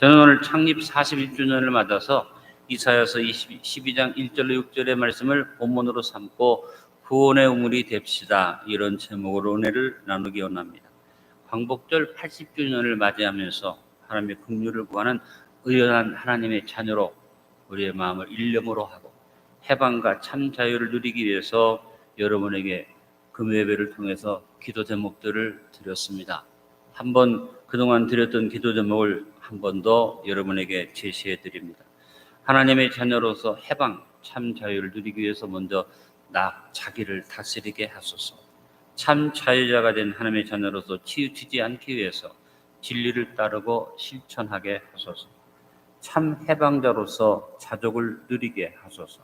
저는 오늘 창립 41주년을 맞아서 이사야서 12장 1절로 6절의 말씀을 본문으로 삼고 구원의 우물이 됩시다, 이런 제목으로 은혜를 나누기 원합니다. 광복절 80주년을 맞이하면서 하나님의 긍휼을 구하는 의연한 하나님의 자녀로 우리의 마음을 일념으로 하고 해방과 참 자유를 누리기 위해서 여러분에게 금요예배를 통해서 기도 제목들을 드렸습니다. 한번 그동안 드렸던 기도 제목을 한 번 더 여러분에게 제시해 드립니다. 하나님의 자녀로서 해방, 참 자유를 누리기 위해서 먼저 자기를 다스리게 하소서. 참 자유자가 된 하나님의 자녀로서 치우치지 않기 위해서 진리를 따르고 실천하게 하소서. 참 해방자로서 자족을 누리게 하소서.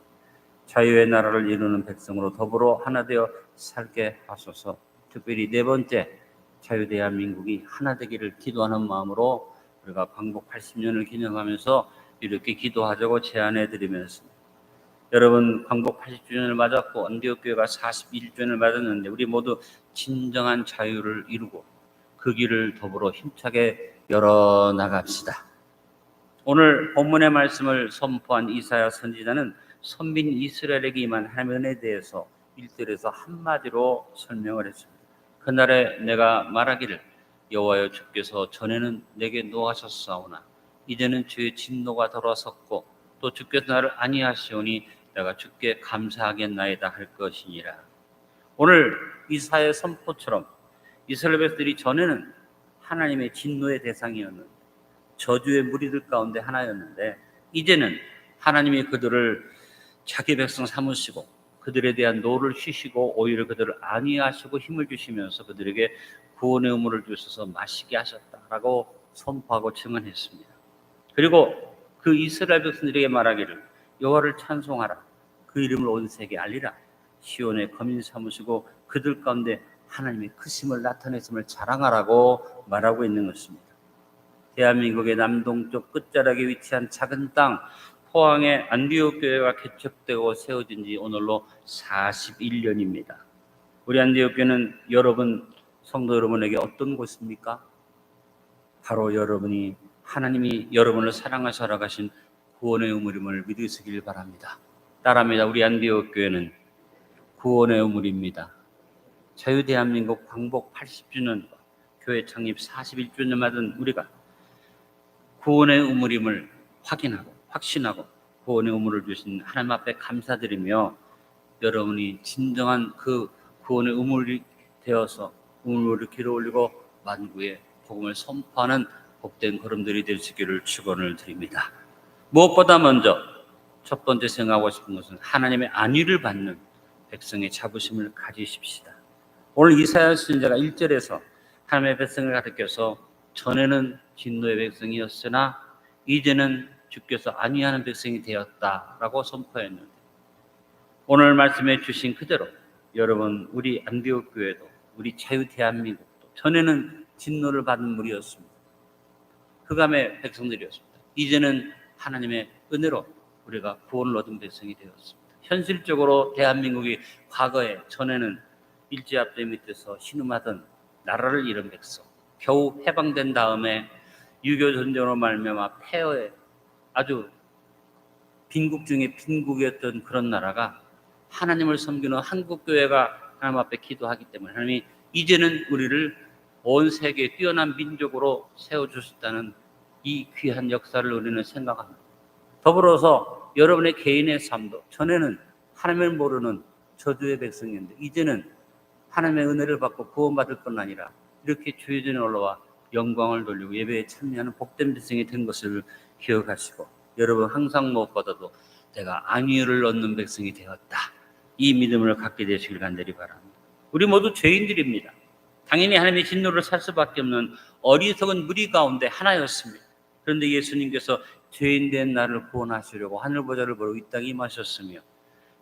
자유의 나라를 이루는 백성으로 더불어 하나 되어 살게 하소서. 특별히 네 번째, 자유 대한민국이 하나 되기를 기도하는 마음으로 우리가 광복 80년을 기념하면서 이렇게 기도하자고 제안해 드리면서, 여러분 광복 80주년을 맞았고 안디옥 교회가 41주년을 맞았는데 우리 모두 진정한 자유를 이루고 그 길을 더불어 힘차게 열어나갑시다. 오늘 본문의 말씀을 선포한 이사야 선지자는 선민 이스라엘에게 임한 하나님의 은혜에 대해서 1절에서 한마디로 설명을 했습니다. 그날에 내가 말하기를 여호와여 주께서 전에는 내게 노하셨사오나 이제는 주의 진노가 돌아섰고 또 주께서 나를 아니하시오니 내가 주께 감사하겠나이다 할 것이니라. 오늘 이사야의 선포처럼 이스라엘 백성들이 전에는 하나님의 진노의 대상이었는데 저주의 무리들 가운데 하나였는데 이제는 하나님이 그들을 자기 백성 삼으시고 그들에 대한 노를 쉬시고 오히려 그들을 안위하시고 힘을 주시면서 그들에게 구원의 우물을 주셔서 마시게 하셨다라고 선포하고 증언했습니다. 그리고 그 이스라엘 백성들에게 말하기를 여호와를 찬송하라, 그 이름을 온 세계에 알리라, 시온의 거민 삼으시고 그들 가운데 하나님의 크심을 나타냈음을 자랑하라고 말하고 있는 것입니다. 대한민국의 남동쪽 끝자락에 위치한 작은 땅 포항의 안디옥 교회가 개척되고 세워진 지 오늘로 41년입니다. 우리 안디옥 교회는 여러분, 성도 여러분에게 어떤 곳입니까? 바로 여러분이 하나님이 여러분을 사랑하셔 나가신 구원의 우물임을 믿으시길 바랍니다. 따라합니다. 우리 안디옥 교회는 구원의 우물입니다. 자유대한민국 광복 80주년과 교회 창립 41주년 맞은 우리가 구원의 우물임을 확인하고 확신하고 구원의 우물을 주신 하나님 앞에 감사드리며 여러분이 진정한 그 구원의 우물이 되어서 우물을 길어 올리고 만국에 복음을 선포하는 복된 걸음들이 될 수 있기를 축원을 드립니다. 무엇보다 먼저 첫 번째 생각하고 싶은 것은 하나님의 안위를 받는 백성의 자부심을 가지십시다. 오늘 이사야 선지자가 1절에서 하나님의 백성을 가르쳐서 전에는 진노의 백성이었으나 이제는 주께서 안위하는 백성이 되었다라고 선포했는데 오늘 말씀해 주신 그대로 여러분, 우리 안디옥 교회도 우리 자유 대한민국도 전에는 진노를 받는 무리였습니다. 흑암의 백성들이었습니다. 이제는 하나님의 은혜로 우리가 구원을 얻은 백성이 되었습니다. 현실적으로 대한민국이 과거에 전에는 일제압제 밑에서 신음하던 나라를 잃은 백성, 겨우 해방된 다음에 6.25 전쟁으로 말미암아 폐허에 아주 빈국 중에 빈국이었던 그런 나라가 하나님을 섬기는 한국교회가 하나님 앞에 기도하기 때문에 하나님이 이제는 우리를 온 세계에 뛰어난 민족으로 세워주셨다는 이 귀한 역사를 우리는 생각합니다. 더불어서 여러분의 개인의 삶도 전에는 하나님을 모르는 저주의 백성이었는데 이제는 하나님의 은혜를 받고 구원받을 뿐 아니라 이렇게 주의 전에 올라와 영광을 돌리고 예배에 참여하는 복된 백성이 된 것을 기억하시고 여러분 항상 무엇보다도 내가 안위를 얻는 백성이 되었다, 이 믿음을 갖게 되시길 간절히 바랍니다. 우리 모두 죄인들입니다. 당연히 하나님의 진노를 살 수밖에 없는 어리석은 무리 가운데 하나였습니다. 그런데 예수님께서 죄인 된 나를 구원하시려고 하늘보좌를 보러 이 땅에 임하셨으며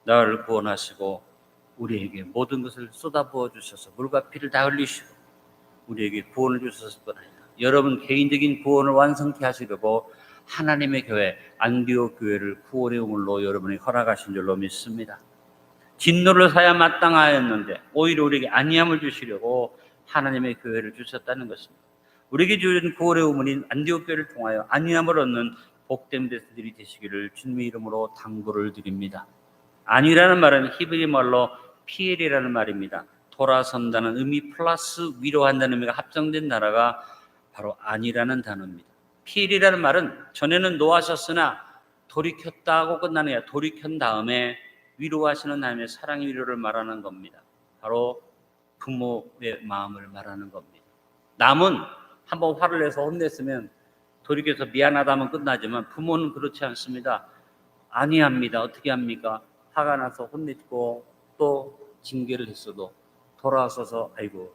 나를 구원하시고 우리에게 모든 것을 쏟아부어 주셔서 물과 피를 다 흘리시고 우리에게 구원을 주셨을 뿐 아니라 여러분 개인적인 구원을 완성케 하시려고 하나님의 교회 안디옥 교회를 구원의 우물로 여러분이 허락하신 줄로 믿습니다. 진노를 사야 마땅하였는데 오히려 우리에게 안위함을 주시려고 하나님의 교회를 주셨다는 것입니다. 우리에게 주어진 구원의 우문인 안디옥 교회를 통하여 안위함을 얻는 복된 백성들이 되시기를 주님의 이름으로 당부를 드립니다. 안위라는 말은 히브리 말로 피엘이라는 말입니다. 돌아선다는 의미 플러스 위로한다는 의미가 합성된 단어가 바로 안위라는 단어입니다. 피엘이라는 말은 전에는 노하셨으나 돌이켰다고 끝나는 게 아니라 돌이킨 다음에 위로하시는 하나님의 사랑의 위로를 말하는 겁니다. 바로 부모의 마음을 말하는 겁니다. 남은 한번 화를 내서 혼냈으면 돌이켜서 미안하다면 끝나지만 부모는 그렇지 않습니다. 안위합니다. 어떻게 합니까? 화가 나서 혼냈고 또 징계를 했어도 돌아서서 아이고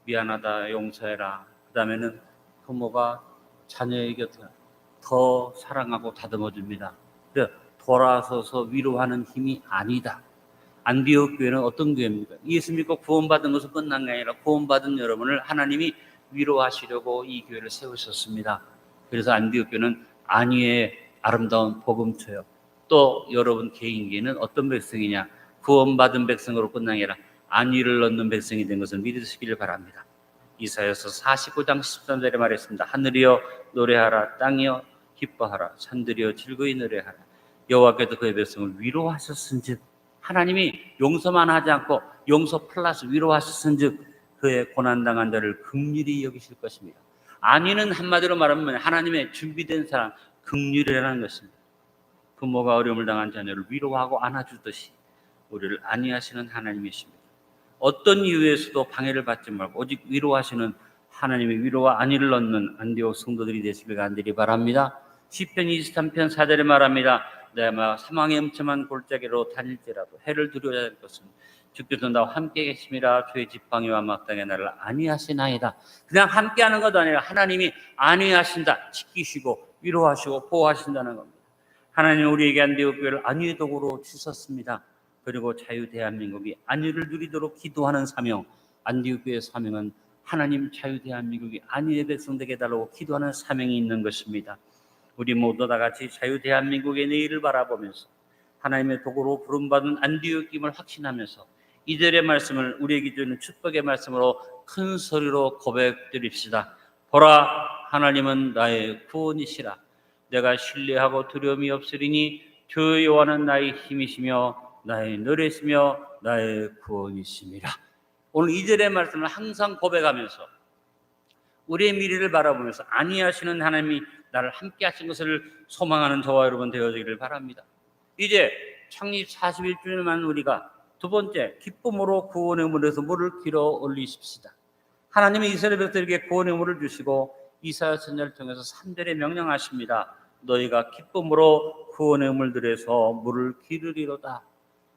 미안하다 용서해라. 그 다음에는 부모가 자녀의 곁에 더 사랑하고 다듬어줍니다. 돌아서서 위로하는 힘이 아니다. 안디옥 교회는 어떤 교회입니까? 예수 믿고 구원받은 것은 끝난 게 아니라 구원받은 여러분을 하나님이 위로하시려고 이 교회를 세우셨습니다. 그래서 안디옥 교회는 안위의 아름다운 복음처요. 또 여러분 개인기는 어떤 백성이냐? 구원받은 백성으로 끝난 게 아니라 안위를 얻는 백성이 된 것을 믿으시기를 바랍니다. 이사야서 49장 13절에 말했습니다. 하늘이여 노래하라, 땅이여 기뻐하라, 산들이여 즐거이 노래하라. 여호와께서 그의 백성을 위로하셨은즉, 하나님이 용서만 하지 않고 용서 플러스 위로하셨은즉 그의 고난당한 자를 긍휼히 여기실 것입니다. 안위는 한마디로 말하면 하나님의 준비된 사랑, 긍휼이라는 것입니다. 부모가 어려움을 당한 자녀를 위로하고 안아주듯이 우리를 안위하시는 하나님이십니다. 어떤 이유에서도 방해를 받지 말고 오직 위로하시는 하나님의 위로와 안위를 얻는 안디옥 성도들이 되시길 간절히 바랍니다. 시편 23편 4절에 말합니다. 내가 사망의 음침한 골짜기로 다닐지라도 해를 두려워야 할 것은 주께서 나와 함께 계심이라. 주의 지팡이와 막당의 나를 안위하시나이다. 그냥 함께하는 것도 아니라 하나님이 안위하신다, 지키시고 위로하시고 보호하신다는 겁니다. 하나님은 우리에게 안디옥 교회를 안위의 도구로 주셨습니다. 그리고 자유 대한민국이 안위를 누리도록 기도하는 사명, 안디옥 교회의 사명은 하나님 자유 대한민국이 안위의 백성 되게 해달라고 기도하는 사명이 있는 것입니다. 우리 모두 다 같이 자유 대한민국의 내일을 바라보면서 하나님의 도구로 부름받은 안디옥임을 확신하면서 이절의 말씀을 우리에게 주는 축복의 말씀으로 큰 소리로 고백드립시다. 보라, 하나님은 나의 구원이시라. 내가 신뢰하고 두려움이 없으리니 주 여호와는 나의 힘이시며 나의 노래시며 나의 구원이시니라. 오늘 이절의 말씀을 항상 고백하면서 우리의 미래를 바라보면서 안위하시는 하나님이 나를 함께 하신 것을 소망하는 저와 여러분 되어지기를 바랍니다. 이제 창립 41주년만 우리가 두 번째, 기쁨으로 구원의 물에서 물을 길어 올리십시다. 하나님이 이스라엘 백성에게 구원의 물을 주시고 이사야 선지자를 통해서 3절에 명령하십니다. 너희가 기쁨으로 구원의 물들에서 물을 기르리로다.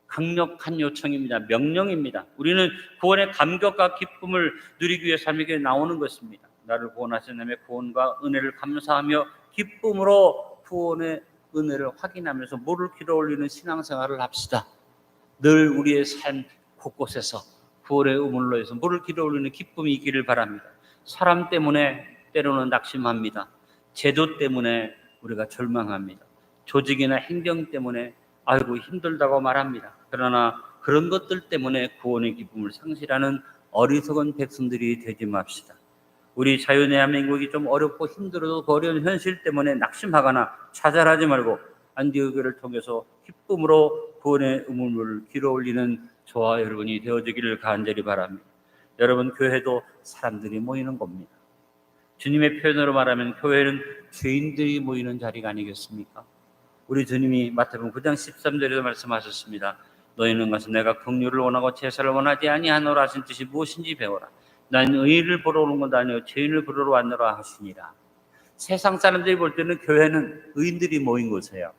강력한 요청입니다. 명령입니다. 우리는 구원의 감격과 기쁨을 누리기 위해 삶에게 나오는 것입니다. 나를 구원하신 하나님의 구원과 은혜를 감사하며 기쁨으로 구원의 은혜를 확인하면서 물을 길어 올리는 신앙생활을 합시다. 늘 우리의 삶 곳곳에서 구원의 우물로 해서 물을 길어 올리는 기쁨이 있기를 바랍니다. 사람 때문에 때로는 낙심합니다. 제도 때문에 우리가 절망합니다. 조직이나 행정 때문에 아이고 힘들다고 말합니다. 그러나 그런 것들 때문에 구원의 기쁨을 상실하는 어리석은 백성들이 되지 맙시다. 우리 자유 대한민국이 좀 어렵고 힘들어도 그 어려운 현실 때문에 낙심하거나 좌절하지 말고 안디옥 교회를 통해서 기쁨으로 구원의 우물물을 길어 올리는 저와 여러분이 되어지기를 간절히 바랍니다. 여러분, 교회도 사람들이 모이는 겁니다. 주님의 표현으로 말하면 교회는 죄인들이 모이는 자리가 아니겠습니까? 우리 주님이 마태복음 9장 13절에도 말씀하셨습니다. 너희는 가서 내가 긍휼을 원하고 제사를 원하지 아니하노라 하신 뜻이 무엇인지 배워라. 나는 의인을 보러 오는 것도 아니요 죄인을 보러 왔노라 하시니라. 세상 사람들이 볼 때는 교회는 의인들이 모인 곳이에요.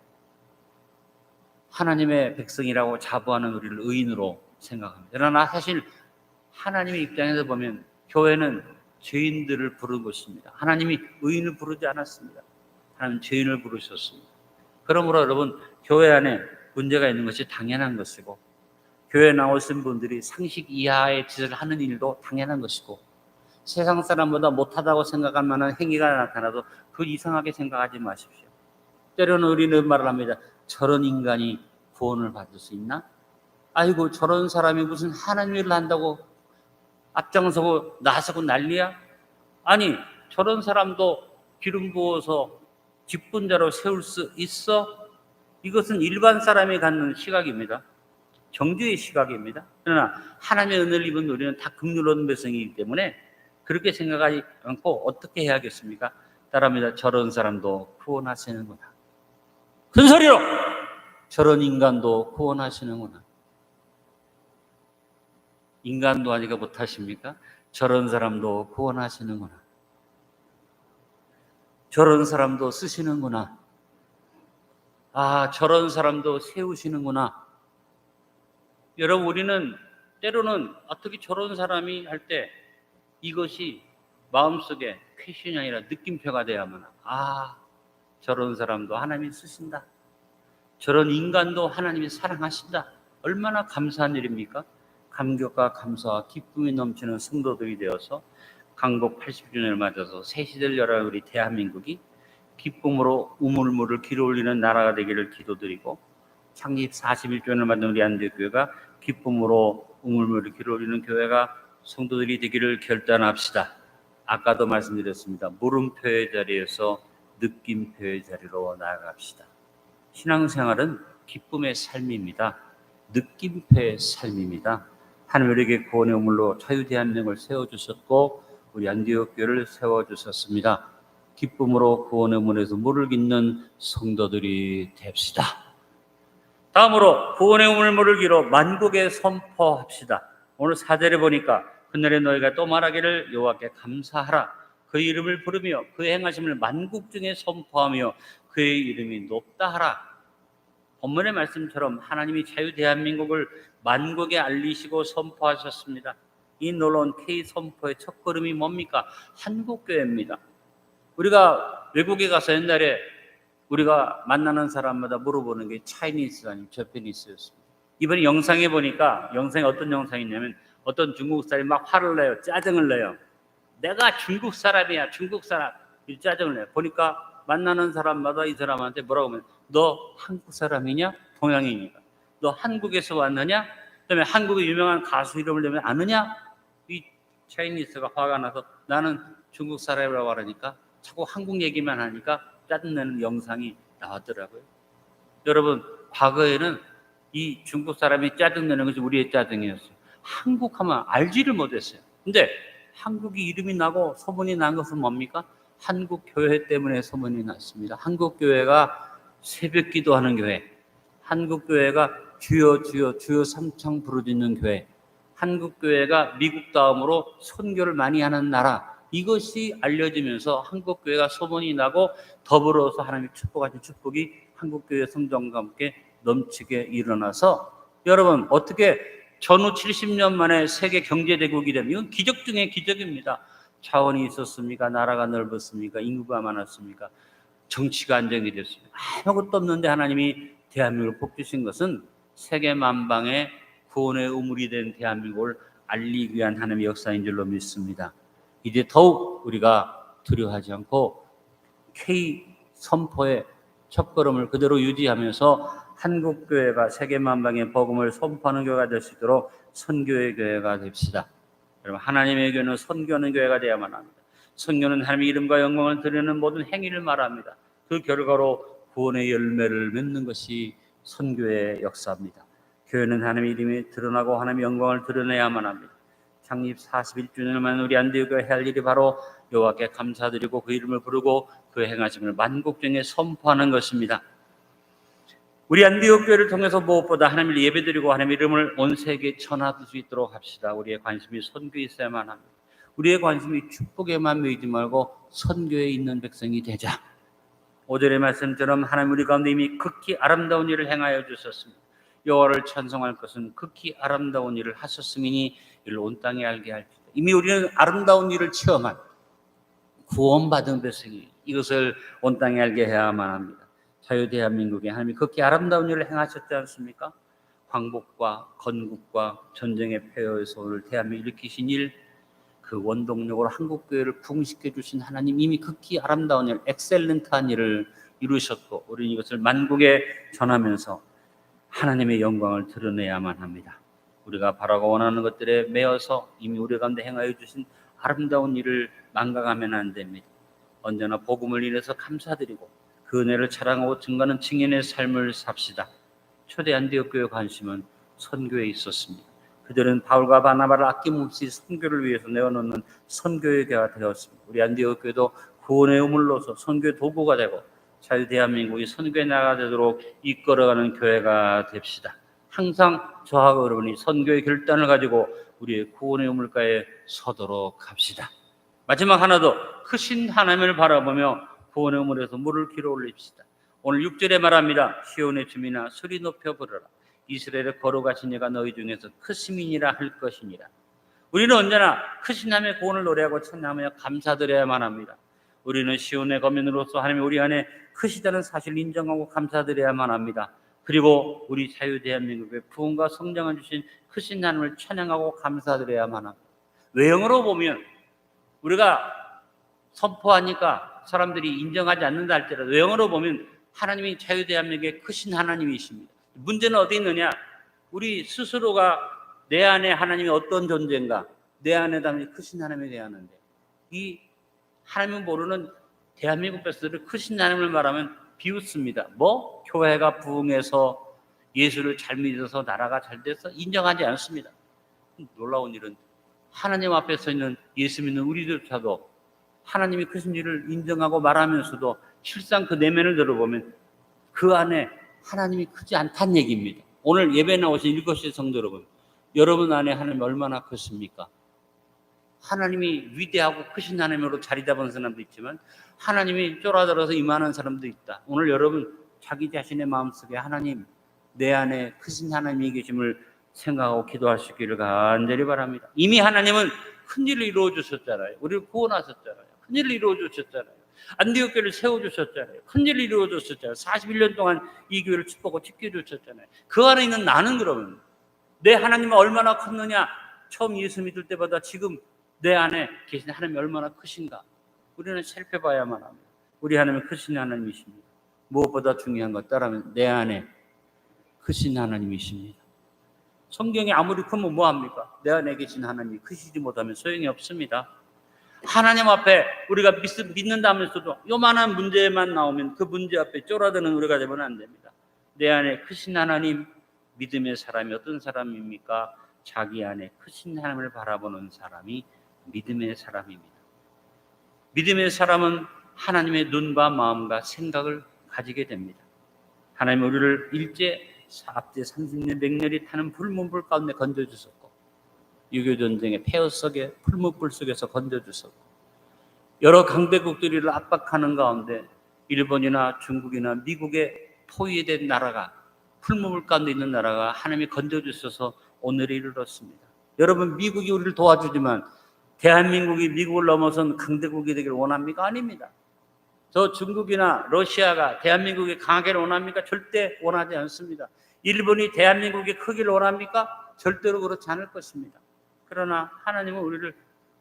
하나님의 백성이라고 자부하는 우리를 의인으로 생각합니다. 그러나 사실 하나님의 입장에서 보면 교회는 죄인들을 부른 것입니다. 하나님이 의인을 부르지 않았습니다. 하나님은 죄인을 부르셨습니다. 그러므로 여러분, 교회 안에 문제가 있는 것이 당연한 것이고 교회에 나오신 분들이 상식 이하의 짓을 하는 일도 당연한 것이고 세상 사람보다 못하다고 생각할 만한 행위가 나타나도 그 이상하게 생각하지 마십시오. 때로는 우리는 말을 합니다. 저런 인간이 구원을 받을 수 있나? 아이고 저런 사람이 무슨 하나님 일을 한다고 앞장서고 나서고 난리야? 아니, 저런 사람도 기름 부어서 직분자로 세울 수 있어? 이것은 일반 사람이 갖는 시각입니다. 정죄의 시각입니다. 그러나 하나님의 은혜를 입은 우리는 다 긍휼 얻은 백성이기 때문에 그렇게 생각하지 않고 어떻게 해야겠습니까? 따라합니다. 저런 사람도 구원하시는구나. 큰 소리로! 저런 인간도 구원하시는구나. 인간도 아니까 못하십니까? 저런 사람도 구원하시는구나. 저런 사람도 쓰시는구나. 아, 저런 사람도 세우시는구나. 여러분, 우리는 때로는 어떻게 저런 사람이 할 때 이것이 마음속에 퀘션이 아니라 느낌표가 돼야만, 아, 저런 사람도 하나님이 쓰신다. 저런 인간도 하나님이 사랑하신다. 얼마나 감사한 일입니까? 감격과 감사와 기쁨이 넘치는 성도들이 되어서 강복 80주년을 맞아서 새 시대를 열어갈 우리 대한민국이 기쁨으로 우물물을 길어 올리는 나라가 되기를 기도드리고, 창립 41주년을 맞는 우리 안디옥교회가 기쁨으로 우물물을 길어 올리는 교회가 성도들이 되기를 결단합시다. 아까도 말씀드렸습니다. 물음표의 자리에서 느낌표의 자리로 나아갑시다. 신앙생활은 기쁨의 삶입니다. 느낌표의 삶입니다. 하나님 우리에게 구원의 우물로 자유대한민국을 세워주셨고 우리 안디옥교회를 세워주셨습니다. 기쁨으로 구원의 우물에서 물을 깃는 성도들이 됩시다. 다음으로 구원의 우물물을 길어 만국에 선포합시다. 오늘 4절에 보니까 그날에 너희가 또 말하기를 여호와께 감사하라. 그의 이름을 부르며 그의 행하심을 만국 중에 선포하며 그의 이름이 높다 하라. 본문의 말씀처럼 하나님이 자유 대한민국을 만국에 알리시고 선포하셨습니다. 이 놀라운 K 선포의 첫걸음이 뭡니까? 한국교회입니다. 우리가 외국에 가서 옛날에 우리가 만나는 사람마다 물어보는 게 차이니스 아니면 저페니스였습니다. 이번에 영상에 보니까, 영상에 어떤 영상이냐면 어떤 중국 사람이 막 화를 내요. 짜증을 내요. 내가 중국 사람이야, 중국 사람. 이 짜증을 내요. 보니까 만나는 사람마다 이 사람한테 뭐라고 하면, 너 한국 사람이냐? 동양인이니까. 너 한국에서 왔느냐? 그다음에 한국의 유명한 가수 이름을 내면 아느냐? 이 차이니스가 화가 나서 나는 중국 사람이라고 하니까 자꾸 한국 얘기만 하니까 짜증내는 영상이 나왔더라고요. 여러분, 과거에는 이 중국 사람이 짜증내는 것이 우리의 짜증이었어요. 한국 하면 알지를 못했어요. 근데 한국이 이름이 나고 소문이 난 것은 뭡니까? 한국 교회 때문에 소문이 났습니다. 한국 교회가 새벽 기도하는 교회, 한국 교회가 주여 주여 주여 삼창 부르짖는 교회, 한국 교회가 미국 다음으로 선교를 많이 하는 나라, 이것이 알려지면서 한국 교회가 소문이 나고 더불어서 하나님의 축복하신 축복이 한국 교회 성장과 함께 넘치게 일어나서, 여러분 어떻게 전후 70년 만에 세계 경제 대국이 되면, 이건 기적 중에 기적입니다. 자원이 있었습니까? 나라가 넓었습니까? 인구가 많았습니까? 정치가 안정이 됐습니까? 아무것도 없는데 하나님이 대한민국을 복주신 것은 세계 만방의 구원의 우물이 된 대한민국을 알리기 위한 하나님의 역사인 줄로 믿습니다. 이제 더욱 우리가 두려워하지 않고 K 선포의 첫걸음을 그대로 유지하면서 한국교회가 세계 만방의 복음을 선포하는 교회가 될 수 있도록 선교의 교회가 됩시다. 여러분, 하나님의 교회는 선교하는 교회가 되어야만 합니다. 선교는 하나님의 이름과 영광을 드리는 모든 행위를 말합니다. 그 결과로 구원의 열매를 맺는 것이 선교의 역사입니다. 교회는 하나님의 이름이 드러나고 하나님의 영광을 드러내야만 합니다. 창립 41주년을 맞는 우리 안디옥교회가 해야 할 일이 바로 여호와께 감사드리고 그 이름을 부르고 그 행하심을 만국 중에 선포하는 것입니다. 우리 안디옥교회를 통해서 무엇보다 하나님을 예배드리고 하나님의 이름을 온 세계에 전할 수 있도록 합시다. 우리의 관심이 선교에 있어야만 합니다. 우리의 관심이 축복에만 모이지 말고 선교에 있는 백성이 되자. 5절의 말씀처럼 하나님 우리 가운데 이미 극히 아름다운 일을 행하여 주셨습니다. 여호와를 찬송할 것은 극히 아름다운 일을 하셨음이니 이를 온 땅에 알게 할지다. 이미 우리는 아름다운 일을 체험한 구원받은 백성이 이것을 온 땅에 알게 해야만 합니다. 자유 대한민국에 하나님이 극히 아름다운 일을 행하셨지 않습니까? 광복과 건국과 전쟁의 폐허에서 오늘 대한민국을 일으키신 일, 그 원동력으로 한국교회를 부흥시켜 주신 하나님, 이미 극히 아름다운 일, 엑셀런트한 일을 이루셨고 우리는 이것을 만국에 전하면서 하나님의 영광을 드러내야만 합니다. 우리가 바라고 원하는 것들에 매여서 이미 우리 가운데 행하여 주신 아름다운 일을 망각하면 안 됩니다. 언제나 복음을 인해서 감사드리고 그 은혜를 자랑하고 증거하는 증인의 삶을 삽시다. 초대 안디옥 교회 관심은 선교에 있었습니다. 그들은 바울과 바나바를 아낌없이 선교를 위해서 내어놓는 선교의 교회가 되었습니다. 우리 안디옥 교회도 구원의 우물로서 선교의 도구가 되고 자유 대한민국이 선교에 나아가도록 이끌어가는 교회가 됩시다. 항상 저하고 여러분이 선교의 결단을 가지고 우리의 구원의 우물가에 서도록 합시다. 마지막 하나 더, 크신 하나님을 바라보며 구원의 우물에서 물을 길어 올립시다. 오늘 6절에 말합니다. 시온의 주민아 소리 높여 부르라. 이스라엘의 거룩하신 이가 너희 중에서 크심이니라 할 것이니라. 우리는 언제나 크신 하나님의 구원을 노래하고 찬양하며 감사드려야만 합니다. 우리는 시온의 거민으로서 하나님이 우리 안에 크시다는 사실을 인정하고 감사드려야만 합니다. 그리고 우리 자유 대한민국의 부흥과 성장을 주신 크신 하나님을 찬양하고 감사드려야만 합니다. 외형으로 보면 우리가 선포하니까 사람들이 인정하지 않는다 할지라도 외형으로 보면 하나님이 자유 대한민국의 크신 하나님이십니다. 문제는 어디 있느냐? 우리 스스로가 내 안에 하나님이 어떤 존재인가, 내 안에 담긴 크신 하나님에 대하는데, 이 하나님을 모르는 대한민국 백성들을 크신 하나님을 말하면 비웃습니다. 뭐? 교회가 부흥해서 예수를 잘 믿어서 나라가 잘 돼서 인정하지 않습니다. 놀라운 일은 하나님 앞에 서 있는 예수 믿는 우리들조차도 하나님이 크신 일을 인정하고 말하면서도 실상 그 내면을 들어보면 그 안에 하나님이 크지 않다는 얘기입니다. 오늘 예배 나오신 일곱시 성도 여러분 안에 하나님이 얼마나 크십니까? 하나님이 위대하고 크신 하나님으로 자리 잡은 사람도 있지만 하나님이 쫄아들어서 임하는 사람도 있다. 오늘 여러분 자기 자신의 마음속에 하나님, 내 안에 크신 하나님이 계심을 생각하고 기도하시기를 간절히 바랍니다. 이미 하나님은 큰일을 이루어 주셨잖아요. 우리를 구원하셨잖아요. 큰일을 이루어 주셨잖아요. 안디옥 교회를 세워주셨잖아요. 큰일을 이루어 주셨잖아요. 41년 동안 이 교회를 축복하고 지켜주셨잖아요. 그 안에 있는 나는 그러면 내 하나님은 얼마나 컸느냐? 처음 예수 믿을 때보다 지금 내 안에 계신 하나님이 얼마나 크신가? 우리는 살펴봐야만 합니다. 우리 하나님은 크신 하나님이십니다. 무엇보다 중요한 것 따라하면 내 안에 크신 하나님이십니다. 성경이 아무리 크면 뭐합니까? 내 안에 계신 하나님이 크시지 못하면 소용이 없습니다. 하나님 앞에 우리가 믿는다면서도 요만한 문제만 나오면 그 문제 앞에 쫄아드는 우리가 되면 안 됩니다. 내 안에 크신 하나님, 믿음의 사람이 어떤 사람입니까? 자기 안에 크신 하나님을 바라보는 사람이 믿음의 사람입니다. 믿음의 사람은 하나님의 눈과 마음과 생각을 가지게 됩니다. 하나님은 우리를 일제 앞뒤 30년 맹렬히 타는 불문불 가운데 건져주셨고 6.25 전쟁의 폐허 속에 풀문불 속에서 건져주셨고 여러 강대국들을 압박하는 가운데 일본이나 중국이나 미국의 포위된 나라가 풀문불 가운데 있는 나라가 하나님이 건져주셔서 오늘에 이르렀습니다. 여러분 미국이 우리를 도와주지만 대한민국이 미국을 넘어선 강대국이 되기를 원합니까? 아닙니다. 저 중국이나 러시아가 대한민국이 강하기를 원합니까? 절대 원하지 않습니다. 일본이 대한민국이 크기를 원합니까? 절대로 그렇지 않을 것입니다. 그러나 하나님은 우리를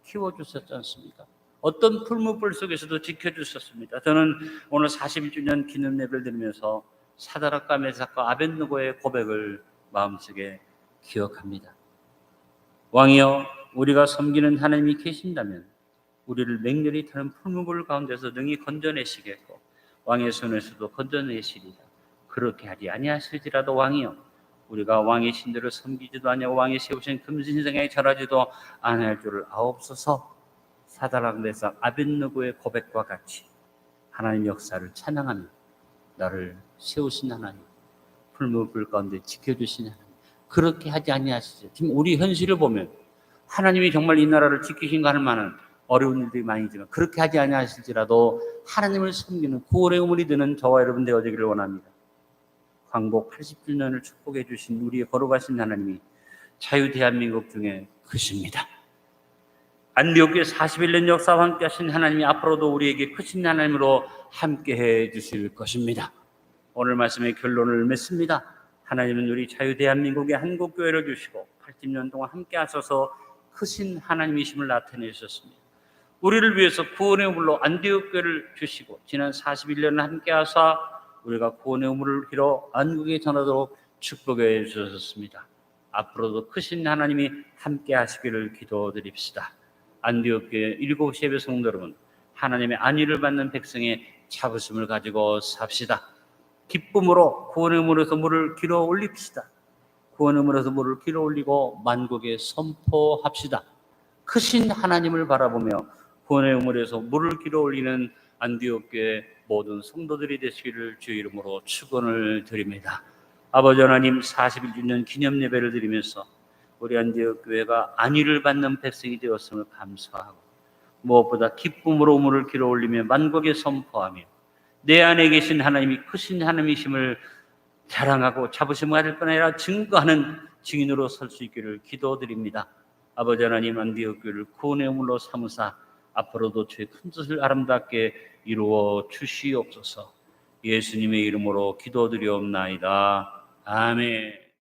키워주셨지 않습니까? 어떤 풀무불 속에서도 지켜주셨습니다. 저는 오늘 41주년 기념 예배를 드리면서 사드락과 메삭과 아벳느고의 고백을 마음속에 기억합니다. 왕이여, 우리가 섬기는 하나님이 계신다면 우리를 맹렬히 타는 풀무불 가운데서 능히 건져내시겠고 왕의 손에서도 건져내시리라. 그렇게 하지 아니하실지라도 왕이여, 우리가 왕의 신들을 섬기지도 아니하고 왕이 세우신 금신상에 절하지도 아니할 줄을 아옵소서. 사드락 메삭 아벳느고의 고백과 같이 하나님 역사를 찬양하며 나를 세우신 하나님, 풀무불 가운데 지켜주신 하나님, 그렇게 하지 아니하시죠. 지금 우리 현실을 보면 하나님이 정말 이 나라를 지키신가 할 만한 어려운 일들이 많이 있지만 그렇게 하지 아니하실지라도 하나님을 섬기는 구원의 우물이 되는 저와 여러분 되어지기를 원합니다. 광복 80주년을 축복해 주신 우리의 거룩하신 하나님이 자유 대한민국 중에 크십니다. 안디옥교회 41년 역사와 함께 하신 하나님이 앞으로도 우리에게 크신 하나님으로 함께해 주실 것입니다. 오늘 말씀의 결론을 맺습니다. 하나님은 우리 자유 대한민국의 한국교회를 주시고 80년 동안 함께 하셔서 크신 하나님이심을 나타내셨습니다. 우리를 위해서 구원의 우물로 안디옥 교회를 주시고 지난 41년을 함께 하사 우리가 구원의 우물을 빌어 안국에 전하도록 축복해 주셨습니다. 앞으로도 크신 하나님이 함께 하시기를 기도드립시다. 안디옥 교회 7시 예배 성도 여러분, 하나님의 안위를 받는 백성의 자부심을 가지고 삽시다. 기쁨으로 구원의 문에서 물을 길어 올립시다. 구원의 문에서 물을 길어 올리고 만국에 선포합시다. 크신 하나님을 바라보며 구원의 우물에서 물을 길어 올리는 안디옥 교회 모든 성도들이 되시기를 주의 이름으로 축원을 드립니다. 아버지 하나님, 41주년 기념 예배를 드리면서 우리 안디옥 교회가 안위를 받는 백성이 되었음을 감사하고, 무엇보다 기쁨으로 우물을 길어 올리며 만국에 선포하며 내 안에 계신 하나님이 크신 하나님이심을 자랑하고 자부심을 가질 뿐 아니라 증거하는 증인으로 설 수 있기를 기도드립니다. 아버지 하나님, 안디옥 교회를 구원의 우물로 삼으사 앞으로도 주의 큰 뜻을 아름답게 이루어 주시옵소서. 예수님의 이름으로 기도드리옵나이다. 아멘.